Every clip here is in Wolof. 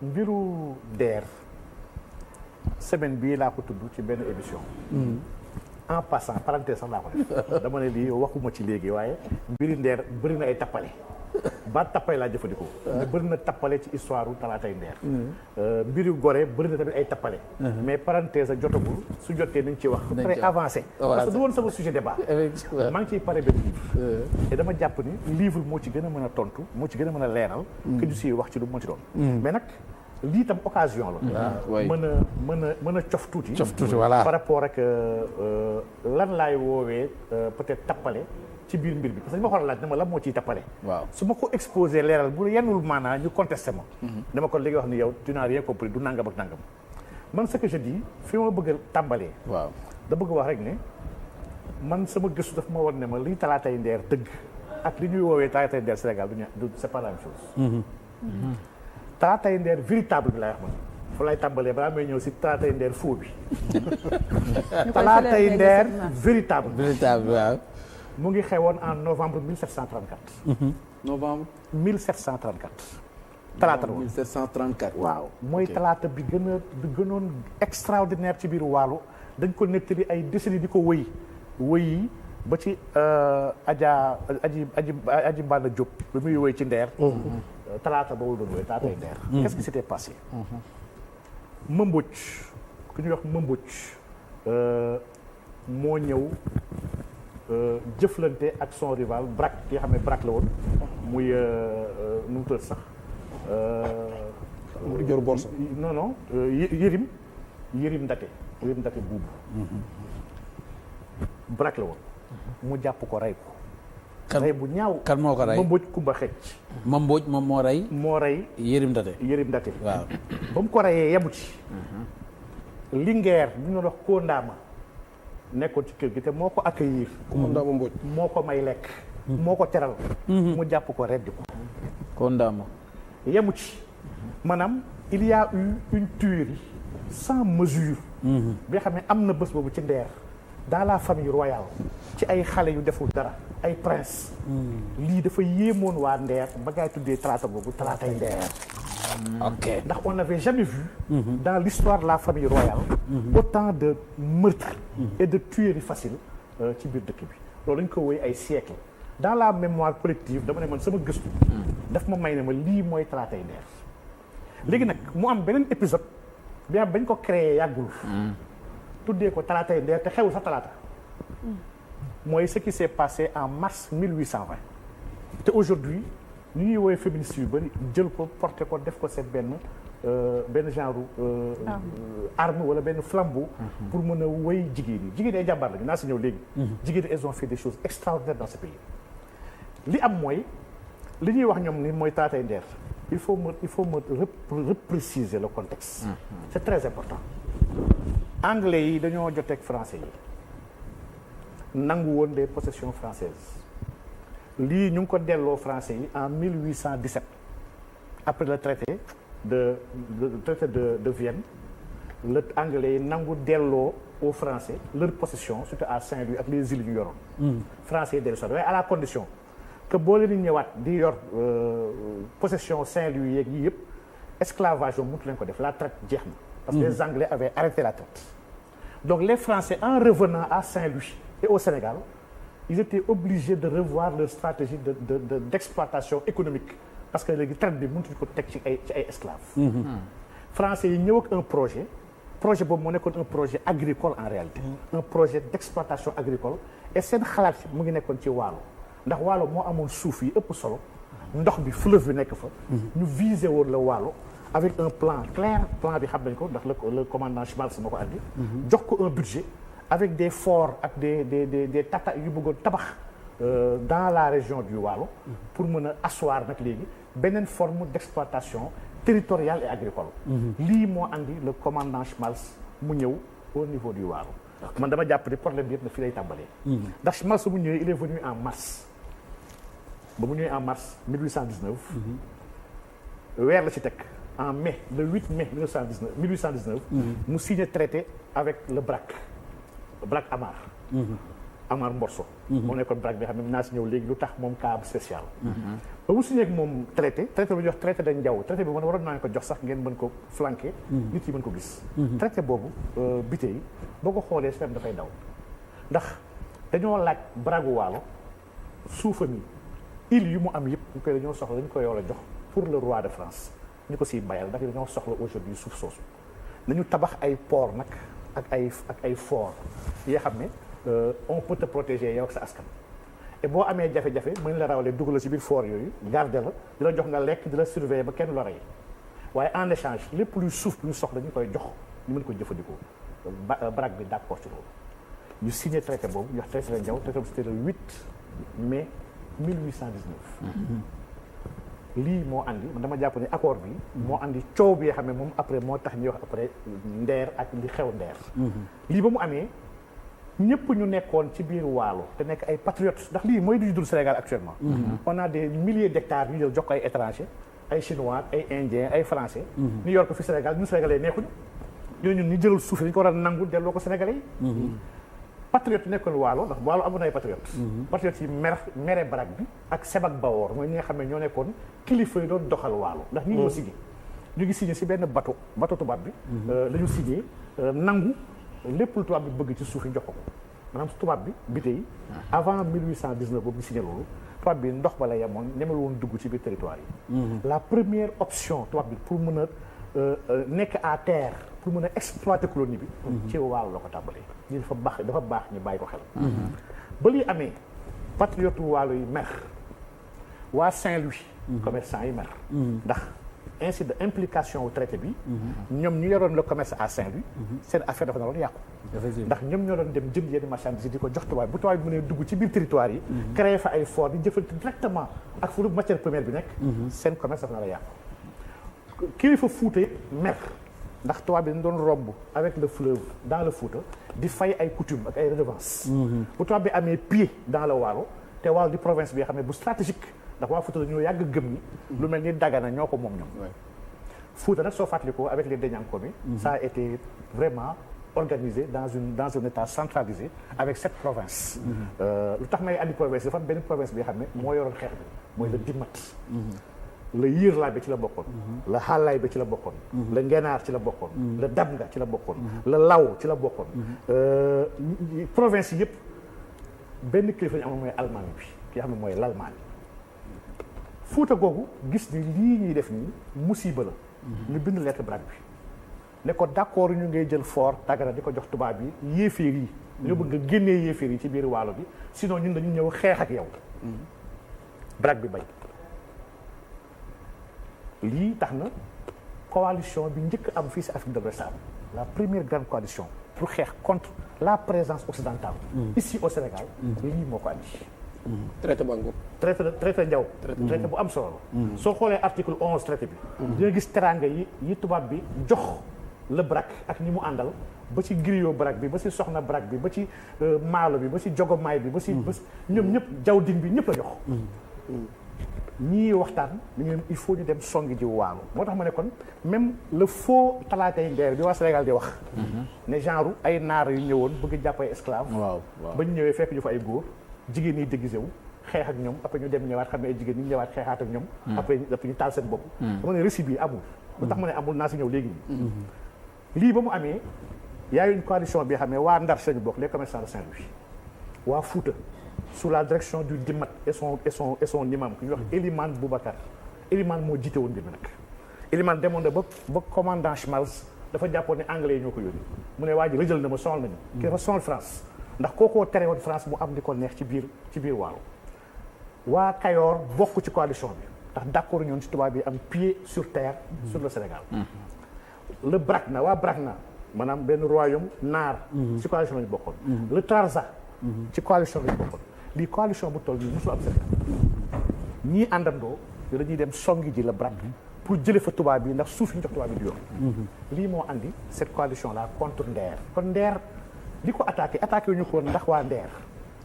mbiru DER semaine bii laa ko tudd ci benn émission. En passant parenthèse sax laa ko def dama ne lii waxuma ci léegi waaye mbiri DER bëri na ay tappale ba tappale laa jëfandikoo. bëri na tappale ci histoire u talaatay DER. mbiru Gorée bëri na tamit ay tappale. mais parenthèse a jotagul su jotee nañ ci wax. très avancé parce que du woon sama sujet débat. maa ngi ciy pare benn livre. te dama jàpp ni livre moo ci gën a mën a tontu moo ci gën a mën a leeral. que ñu siy wax ci lu moo ci doon. mais nag lii tam occasion la. mën a cof tuuti. voilà par rapport ak lan laay woowee peut-être tappale ci biir mbir bi parce que ma xool laaj dama la moo ciy tappale. waaw su ma ko exposé leeral bu yenul maanaa ñu contesté ma. dama ko léegi wax ni yow tu n'as rien compris du nangam ak nangam. man ce que je dis fi ma bëgg a tàmbalee. waaw da bëgg wax rek ne man sama gëstu daf ma war ne ma liy talaatay ndeer dëgg ak li ñuy woowee talaatay ndeer Sénégal du c'est pas la même chose. talaatay ndeer véritable bi laay wax man fa lay tàmbalee balaa may ñëw si talaatay ndeer faux bi. talaatay ndeer véritable. waaw. mu ngi xewoon en novembre 1734. novembre 1734. talaata la woon 1734. waaw mooy talaata bi gënoon extraordinaire ci biir Waalo dañ ko nettali ay décennies di ko wëy yi ba ci aji Mbana Diop bi muy wëy ci Ndeer. talaata boobu doon wëy talaatay Ndeer. qu'est-ce qui s'était passé. Mëmboj ku ñuy wax Mëmboj moo ñëw. jëflante ak son rival Braque ki nga xam ne Braque la woon muy nu mu tudd sax. mu di jor borsa. non Yërim Ndate buubu. Braque la woon mu jàpp ko rey ko. rey bu ñaaw. kan moo ko rey Mamboj Kumba Xecc. Mamboj moom moo rey. Yërim Ndate. waaw ba mu ko reyee yebu ci. Linguère bu ñu wax Kondaama. nekkoon ci kër gi te moo ko accueillir. Kondaama Mbodj moo ko may lekk. moo ko teral. mu jàpp ko reddi ko. Kondaama. yemu ci maanaam il y a eu une tuerie sans mesure. bi xam ne am na bés boobu ci Ndeer dans la famille royale ci ay xale yu deful dara ay prince. lii dafa yéemoon waa Ndeer ba ngay tuddee talaata boobu talaatay Ndeer. ok ndax on n'avait jamais vu. dans l'histoire de la famille royale. autant de meurtres. et de tueries faciles ci biir dëkk bi. loolu dañ ko woy ay siècles dans la mémoire collective dama ne man sama gëstu. daf ma may ne ma lii mooy talaatay Ndeer. léegi nag mu am beneen épisode bi am bañ ko créé yàggul. tuddee ko talaatay Ndeer te xewul sax talaata. mooy ce qui s'est passé en mars 1820. te aujourd'hui ñu ñuy woowee féministes yu bëri jël ko porté ko def ko seen benn genre arme wala benn flambeau. pour mën a woy jigéen ñi ay jàmbaar lañu naa si ñëw léegi. jigéen ñi elles ont fait des choses extraordinaires dans ce pays. li am mooy li ñuy wax ñoom ni mooy talaatay Ndeer il faut me repréciser le contexte. c'est très important. anglais yi dañoo joteeg français yi nangu woon des possessions françaises. lii ñu ngi ko delloo français yi en 1817 après le traité de Vienne le anglais yi nangu delloo aux français leur possession surtout à Saint-Louis ak les îles yu ñu yoroon. français yi dellu soit waaye à la condition que boo leen di ñëwaat di yor possession Saint-Louis yeeg yii yëpp esclavage boobu mënut leen ko def la traite jeex na. parce que les anglais avaient arrêté la traite. donc les français en revenant à Saint-Louis et au Sénégal. ils étaient obligés de revoir leur stratégie d'exploitation économique parce que léegi traite bi mënatuñu ko teg ci ay esclaves. français yi ñëw ak un projet boobu moo nekkoon un projet agricole en réalité. un projet d'exploitation agricole et seen xalaat mu ngi nekkoon ci Waalo ndax Waalo moo amoon suuf yi ëpp solo ndox bi fleuve bi nekk fa. ñu visé woon la Waalo avec un plan clair plan bi xam nañ ko ndax le commandant Schmaltz moo ko andi. jox ko un budget. avec des forts ak des tata yu bëggoon tabax dans la région du Waalo pour mën a asseoir nag léegi beneen forme d'exploitation territoriale et agricole. lii moo andi le commandant Schmaltz mu ñëw au niveau du Waalo. man dama jàpp ne problème bi yëpp na fii lay tàmbalee. ndax Schmaltz mu ñëwee il est venu en mars ba mu ñëwee en mars 1819. weer la ci teg en mai le 8 mai 1819. mu signé traité avec le Braque Amar. Amar Mborso. moo nekkoon BRAC bi xam ne naa si ñëw léegi lu tax moom cas spécial. ba mu signé ak moom traité bu ñuy wax traité de Ndiaw traité bi man waroon naa ko jox sax ngeen mën ko flanqué. nit yi mën ko gis. traité boobu Bitèye boo ko xoolee seen dafay daw ndax dañoo laaj BRAC Waalo suufa mi île yu mu am yëpp ñu koy dañoo soxla dañu koy war a jox pour le roi de France ñu ko siy bayal ndax dañoo soxla aujourd'hui suuf soosu nañu tabax ay port nag ak ay fort yoo xam ne on peut te protéger yow ak sa askan et boo amee jafe-jafe mën la rawalee dugal la ci biir fort yooyu garder la di la jox nga lekk di la surveiller ba kenn la rey waaye en échange lépp luy suuf bu ñu soxla ñu koy jox ñu mën ko jëfandikoo BRAC bi d'accord ci loolu ñu signé traité boobu ñu wax traité de Ndiaw traité boobu c'était le 8 mai 1819 lii moo andi man dama jàpp ne accord bi moo andi coow bi nga xam ne moom après moo tax ñuy wax après Nder ak li xew Nder lii ba mu amee ñëpp ñu nekkoon ci biir Waalo te nekk ay patriotes ndax lii mooy du dul Sénégal actuellement on a des milliers d'hectares yu jël jox ko ay étrangers ay chinois ay indiens ay français ñu yor ko fi Sénégal ñun sénégalais neexuñu ñooñu ñun ñu jëlal suuf dañu ko war a nangu delloo ko sénégalais yi patriote nekkoon Waalo ndax Waalo amoon na ay patriote patriote yi mere BRAC bi ak Sebak Bawor mooy ñi nga xam ne ñoo nekkoon kilifa yi doon doxal Waalo ndax ñi ñoo signé ñu ngi signé si benn bateau tubaab bi la ñu signé nangu lépp lu tubaab bi bëgg ci suuf yi jox ko maanaam tubaab bi Bitèye avant 1819 boobu ñu signé loolu tubaab bi ndox ba la yemoon ñemel woon dugg ci biir territoire yi la première option tubaab bi pour mën a nekk à terre pour mën a exploiter colonie bi ci Waalo la ko tàmbalee lii dafa baax ñu bàyyi ko xel ba lii amee patriote Waalo yi mer waa Saint-Louis commerçant yi mer ndax ainsi de implication au traité bi ñoom ñu yoroon le commerce à Saint-Louis seen affaire dafa naroon yàqu ndax ñoom ñoo doon dem jënd yenn marchandises di ko jox tubaab bu tubaab bi mënee dugg ci biir territoire yi créer fa ay fort di jëfandikoo directement ak fu matière première bi nekk seen commerce dafa nar a yàqu kilifa Fuuta mer ndax tubaab bi dañ doon romb avec le fleuve dans le Fouta di fay ay coutumes ak ay redevances bu tubaab bi amee pied dans le Waalo te Waalo di province bi nga xam ne bu stratégique ndax waa Fouta dañoo yàgg gëm ni lu mel ni Dagana ñoo ko moom ñoom Fouta nag soo fàttalikoo avec les Deñankomi ça a été vraiment organisé dans un état centralisé avec cette province lu tax may andi province dafa am benn province bi nga xam ne moo yoroon xeex bi mooy le Dimat la Yiirlaay ba ci la bokkoon la Xaalaay ba ci la bokkoon la Ngenaar ci la bokkoon la Dabnga ci la bokkoon la Law ci la bokkoon province yi yëpp benn kilifa ñu amoon mooy Almaami bi ki xam ne mooy l'Almaami Fuuta googu gis ni lii ñuy def nii musiba la ñu bind lettre BRAC bi ne ko d'accord ñu ngay jël fort Dagana di ko jox tubaab yi yéeféer yi ñu bëgg nga génnee yéeféer yi ci biir Waalo bi sinon ñun dañu ñëw xeex ak yow BRAC bi bañ lii tax na coalition bi njëkk am fii si Afrique de l'Ouest la première grande coalition pour xeex contre la présence occidentale ici au Sénégal lii moo ko andi traité bango traité Ndiaw traité bu am solo la soo xoolee article 11 traité bi dina gis teraanga yi tubaab bi jox le BRAC ak ñi mu àndal ba ci griot BRAC bi ba ci soxna BRAC bi ba ci maalo bi ba ci jogomaay bi ba ci ñoom ñëpp jawdin bi ñëpp la jox ñii waxtaan dañu il faut ñu dem songi ji Waalo moo tax ma ne kon même le faux talaatay ndeer bi waa Sénégal di wax ne genre ay naar yu ñëwoon bëgg jàpp ay esclave ba ñu ñëwee fekk ñu fa ay góor jigéen ñi déguisé wu xeex ak ñoom après ñu dem ñëwaat xam ne ay jigéen ñi ñëwaat xeexaat ak ñoom après ñu taal seen bopp dama ne récit bi amul lu tax ma ne amul naa si ñëw léegi nii lii ba mu amee y a une coalition bi xam ne waa Ndar sañu bokk les commerçants de Saint-Louis waa Fouta sous la direction du Dimat et son imam ku ñuy wax Elimane Boubacar Elimane moo jiite woon mbir mi nag Elimane demoon na ba commandant Schmalz dafa jàppoon ne anglais yi ñoo ko yónni mu ne waa ji rëjal na ma sonal nañu ki dafa sonal France ndax kookoo tere woon France mu am di ko neex ci biir Waalo waa Kayoor bokk ci coalition bi ndax d'accord ñoon ci tubaab bi am pied sur terre sur le Sénégal le Brakna waa Brakna maanaam benn royaume naar ci coalition lañu bokkoon le Tarza ci coalition lañu bokkoon lii coalition bu toll nii musul am Sénégal ñii àndandoo dañuy dem songi ji la BRAC pour jële fa tubaab yi ndax suuf yi ñu jox tubaab yi du yor lii moo andi cette coalition là contre Nder kon Nder li ko attaqué wu ñu ko woon ndax waa Nder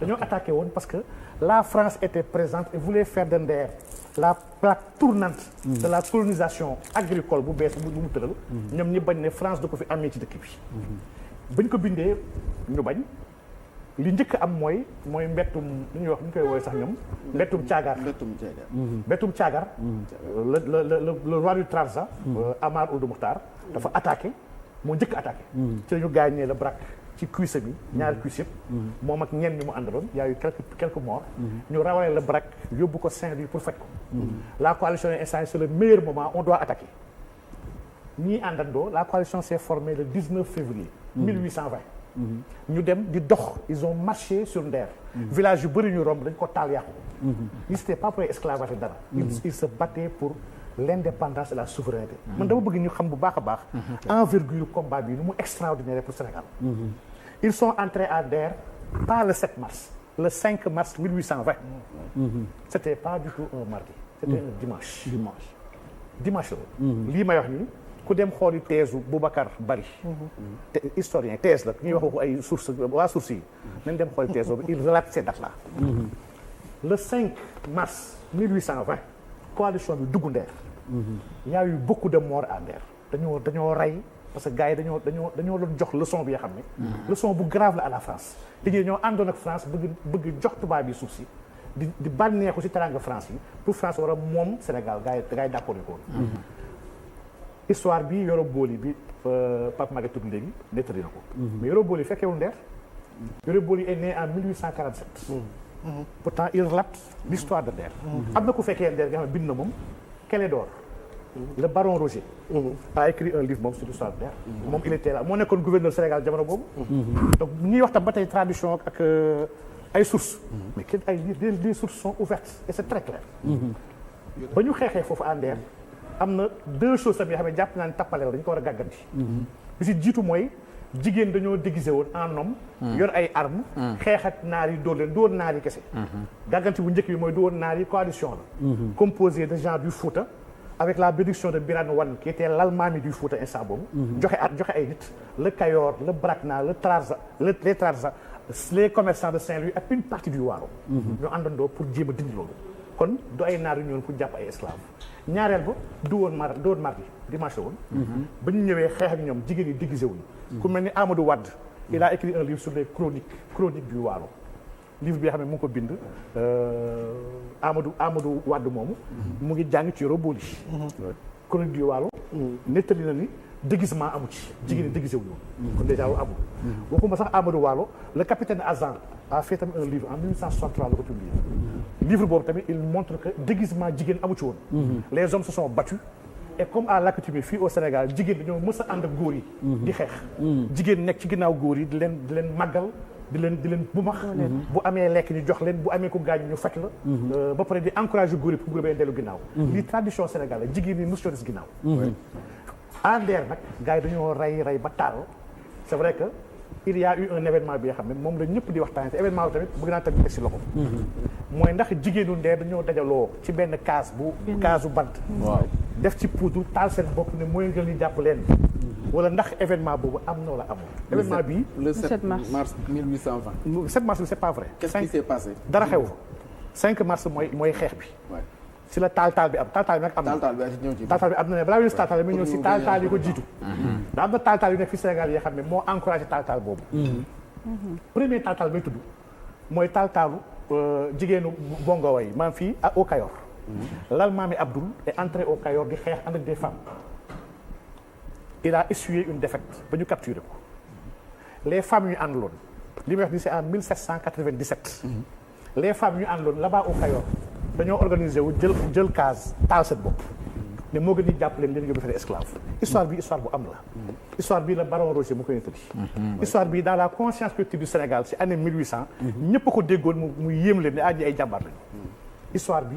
dañoo attaqué woon parce que la France était présente et voulait faire de Nder la plaque tournante de la colonisation agricole bu bees bu mu tëral ñoom ñi bañ ne France du ko fi amee ci dëkk bi bañ ko bindee ñu bañ li njëkk am mooy mbettum li ñuy wax ñu koy woowee sax ñoom mbettum caagar mbettum caagar le roi du Trarza Amar Ould Mukhtar dafa attaqué moo njëkk attaqué ci la ñu gaañee le Brak ci cuisse bi ñaari cuisse yëpp moom ak ñenn ñi mu àndaloon y a eu quelques morts ñu rawale le Brak yóbbu ko Saint-Louis pour faj ko la coalition est installée sur le meilleur moment on doit attaquer ñii àndandoo la coalition s'est formée le 19 février 1820 ñu dem di dox ils ont marché sur Nder village yu bëri ñu romb dañ ko taal yàqu ils n'étaient pas pour esclavager dara ils se battaient pour l'indépendance et la souveraineté man dama bëgg ñu xam bu baax a baax envergure combat bi nu mu extraordinaire pour Sénégal ils sont entrés à Nder pas le 7 mars le 5 mars 1820 c'était pas du tout un mardi c'était un dimanche la lii may wax nii ku dem xooli thèse u Boubacar Bari historien thèse la ñuy wax waxu ay source waa source yi nañ dem xooli thèse boobu il relate ces dates là le 5 mars 1820 coalition bi dugg Nder y a eu beaucoup de morts à Nder dañoo rey parce que gars yi dañoo doon jox leçon bi nga xam ne leçon bu grave la à la France te ñi ñoo àndoon ak France bëgg jox tubaab bi suuf si di bànneexu si teranga France yi pour France war a moom Sénégal gars yi d'accord ko histoire bi Yoro Boli bi Pape Maguette tudd léegi nettali na ko mais Yoro Boli fekkewul Nder Yoro Boli est né en 1847 pourtant il relate l'histoire de Nder am na ku fekkee Nder nga xam ne bind na moom Clédor le baron Roger a écrit un livre moom sur l'histoire de Nder moom il était là moo nekkoon gouverneur Sénégal jamono boobu donc ñuy wax tam ba tey tradition ak ay sources mais kenn ay les sources sont ouvertes et c'est très clair ba ñu xeexee foofu à Nder am na deux choses tamit yoo xam ne jàpp naa ne tappale la dañu ko war a gàgganti bi si jiitu mooy jigéen dañoo déguisé woon en homme yor ay armes xeex ak naar yi dóor naar yi kese gàgganti bu njëkk bi mooy dóor naar yi coalition la composée de gens du Fouta avec la bénédiction de Birane Wane qui était l'Almami du Fouta instant boobu joxe ay nit le Kayor le Brakna le Trarza les Trarza les commerçants de Saint-Louis ak une partie du Waalo ñoo àndandoo pour jéem a dindi loolu kon du ay naar yu ñëwoon pour jàpp ay esclaves ñaareel ba du woon mardi dimanche la woon ba ñu ñëwee xeex ak ñoom jigéen ñi déguisé wuñu ku mel ni Amadou Wade il a écrit un livre sur les chroniques du Waalo livre bi nga xam ne mu ngi ko bind Amadou Wade moomu mu ngi jàng ci Yoro Boli chronique du Waalo nettali na ni déguisement amu ci jigéen ñi déguisé wuñu kon déjà amul waxuma sax Amadou Waalo le capitaine Azan a fait tamit un livre en 1863 la ko publié livre boobu tamit il montre que déguisement jigéen amu ci woon les hommes se sont battus et comme à l'accoutumée fii au Sénégal jigéen dañoo mës a ànd ak góor yi di xeex jigéen nekk ci ginnaaw góor yi di leen màggal di leen bu max bu amee lekk ñu jox leen bu amee ko gaañ ñu fekk la ba pare di encourager góor yi pour góor yi dellu ginnaaw lii tradition sénégalaise jigéen ñi mës des ginnaaw à Nder nag gars yi dañoo rey ba taal c'est vrai que il y a eu un événement bi nga xam ne moom la ñëpp di waxtaanee te événement bi tamit bëgg naa tamit teg si loxo mooy ndax jigéenu Nder dañoo dajaloo ci benn case bu bant def ci poudre taal seen bopp ne mooy ngeen ñu jàpp leen wala ndax événement boobu am na wala amul événement bi le 7 mars 1820 le 7 mars bi c'est pas vrai qu'est-ce qui s'est passé 5 mars mooy xeex bi si la taal bi am taal bi nag am na taal bi am na ne balaa ñu si taal bi ñëw si taal yi ko jiitu da am na taal yu nekk fi Sénégal yi xam ne moo encouragé taal boobu premier taal bay tudd mooy taalu jigéenu bongowa yi maanaam fii au Kayor l'Almami Abdoul est entré au Kayor di xeex ànd ak des femmes il a essuyé une défaite ba ñu capturé ko les femmes yu àndaloon li may wax ni c'est en 1797 les femmes yu àndaloon là-bas au Kayor dañoo organisé wu jël case taal seen bopp ne moo gën di jàpp leen yóbbu fee esclave histoire bi histoire bu am la histoire bi la baron Roger mu koy nettali histoire bi dans la conscience collective du Sénégal ci année 1800 ñëpp ko déggoon mu yéem leen ne ñi ay jàmbaar lañu histoire bi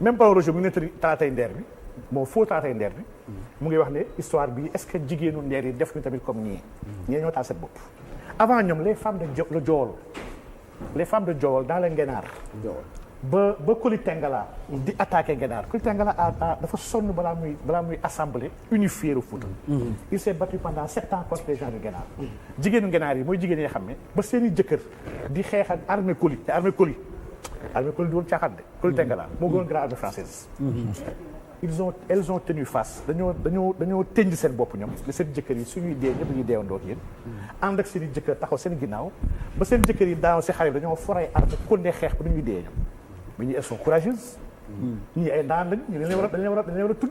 même baron Roger mu ngi nettali talatay Nder bi moo faux talatay Nder bi mu ngi wax ne histoire bi est-ce que jigéenu Nder yi def ñu tamit comme ñii ñoo taal seen bopp avant ñoom les femmes de Jool dans le Ngenaar ba Koli Tengala di attaqué Ngenaar Koli Tengala dafa sonn balaa muy assemblée unifier au Fouta il s'est battu pendant 7 ans contre les gens de Ngenaar jigéenu Ngenaar yi mooy jigéen yi xam ne ba seeni jëkkër di xeex ak armée Koli te armée Koli di woon caaxaan de Koli Tengala moo gënoon grand armée française elles ont tenu face dañoo tënj seen bopp ñoom seen jëkkër yi suñuy dee ñëpp ñuy deewandoo ak yéen ànd ak seen i jëkkër taxaw seen ginnaaw ba seen jëkkër yi daaw si xare dañoo foray arme ku ne xeex ba ñuy dee ñoom mais ñi elles sont courageuses ñii ay ndaan lañ ñu dañ leen war a tudd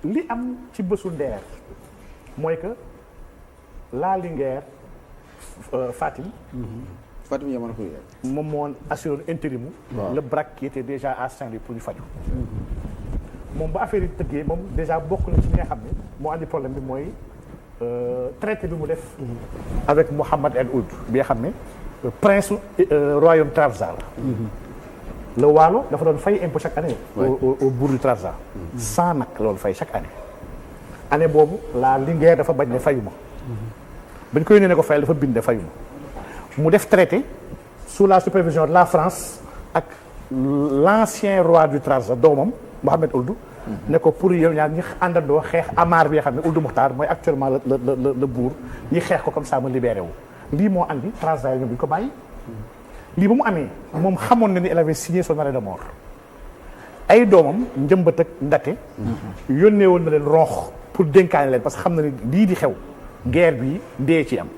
li am ci bésu Ndeer mooy que la Linguère Fatim Yamane Khoudia moom moo assuré intérim le braque qui était déjà à Saint-Louis pour ñu faju moom ba affaire yi tëggee moom déjà bokk na ci ñi nga xam ne moo andi problème bi mooy traité bi mu def avec Mohammed El Oud bi nga xam ne prince royaume Trarza la le Waalo dafa doon fay impôt chaque année au bourg du Trarza 100 nag loolu fay chaque année boobu la Linguère dafa bañ ne fayuma bañ ko yónnee ne ko fayal dafa bind ne fayuma mu def traité sous la supervision de la France ak l'ancien roi du Trarza doomam Mohammed Ould ne ko pour yow ñaar ñi àndandoo xeex Amar bi nga xam ne Ould Muxtaar mooy actuellement le bourg ñi xeex ko comme ça ma libéré wu lii moo andi Trarza yi ñoom bi ñu ko bàyyi lii ba mu amee moom xamoon na ni elle avait signé son arrêt de mort ay doomam njëmbat ak ndate yónnee woon na leen roox pour dénkaane leen parce que xam na ni lii di xew guerre bi dee ci am